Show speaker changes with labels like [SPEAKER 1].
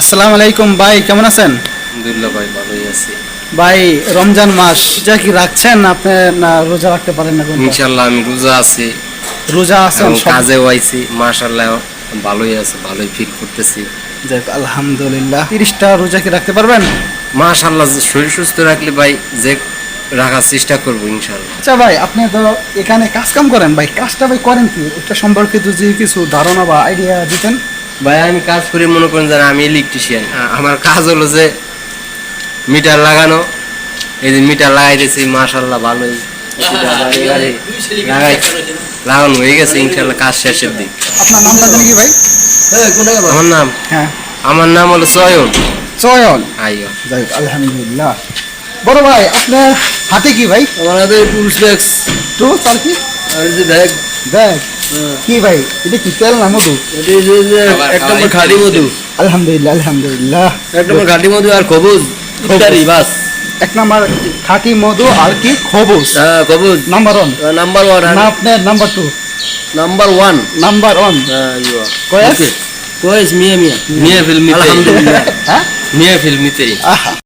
[SPEAKER 1] আসসালামু আলাইকুম ভাই, কেমন আছেন?
[SPEAKER 2] আলহামদুলিল্লাহ ভাই, ভালোই আছি।
[SPEAKER 1] ভাই রমজান মাস রোজা কি রাখছেন আপনি, না রোজা রাখতে পারেন না?
[SPEAKER 2] ইনশাআল্লাহ আমি রোজা আছি,
[SPEAKER 1] রোজা আছেন,
[SPEAKER 2] কাজে আইছি, মাশাআল্লাহ ভালোই আছে, ভালোই ফিল করতেছি।
[SPEAKER 1] যাক আলহামদুলিল্লাহ। 30টা রোজা কি রাখতে পারবেন?
[SPEAKER 2] মাশাআল্লাহ, শরীর সুস্থ রাখলে ভাই যে রাখার চেষ্টা করব ইনশাআল্লাহ।
[SPEAKER 1] আচ্ছা ভাই, আপনি তো এখানে কাজ কাম করেন, ভাই কাজটা ভাই করেন কি, এটা সম্পর্কে যদি কিছু ধারণা বা আইডিয়া দিতেন।
[SPEAKER 2] ভাই আমি কাজ করি, মনে করেন যে আমি ইলেকট্রিশিয়ান। আমার কাজ হলো যে মিটার লাগানো। এই যে মিটার লাগাইতেছি, মাশাআল্লাহ ভালোই লাগানো হয়ে গেছে, ইনশাআল্লাহ কাজ শেষের দিক।
[SPEAKER 1] আপনার নামটা জানি কি ভাই?
[SPEAKER 2] আমার নাম,
[SPEAKER 1] হ্যাঁ
[SPEAKER 2] আমার নাম হলো চয়ন।
[SPEAKER 1] চয়ন,
[SPEAKER 2] আইয়ো।
[SPEAKER 1] যাক আলহামদুলিল্লাহ। বড় ভাই আপনার হাতে কি ভাই?
[SPEAKER 2] আমার হাতে টুলস ব্যাগস,
[SPEAKER 1] টুলস আর কি?
[SPEAKER 2] আর যে ব্যাগ,
[SPEAKER 1] ব্যাগ কি ভাই, এটা কি তেল না মধু?
[SPEAKER 2] এটা যে এক নম্বর খাঁটি মধু।
[SPEAKER 1] আলহামদুলিল্লাহ আলহামদুলিল্লাহ।
[SPEAKER 2] এক নম্বর খাঁটি মধু আর কবুজ ইত্যাদি, বাস।
[SPEAKER 1] এক নাম্বার খাঁটি মধু আর কি খবুজ।
[SPEAKER 2] হ্যাঁ কবুজ
[SPEAKER 1] নাম্বার 1।
[SPEAKER 2] নাম্বার 1
[SPEAKER 1] না আপনার নাম্বার 2?
[SPEAKER 2] নাম্বার 1।
[SPEAKER 1] নাম্বার 1 কয়েস
[SPEAKER 2] কয়েস মিয়া মিয়া মিয়া ফিল্মিতে,
[SPEAKER 1] আলহামদুলিল্লাহ। হ্যাঁ
[SPEAKER 2] মিয়া ফিল্মিতে।
[SPEAKER 1] আহা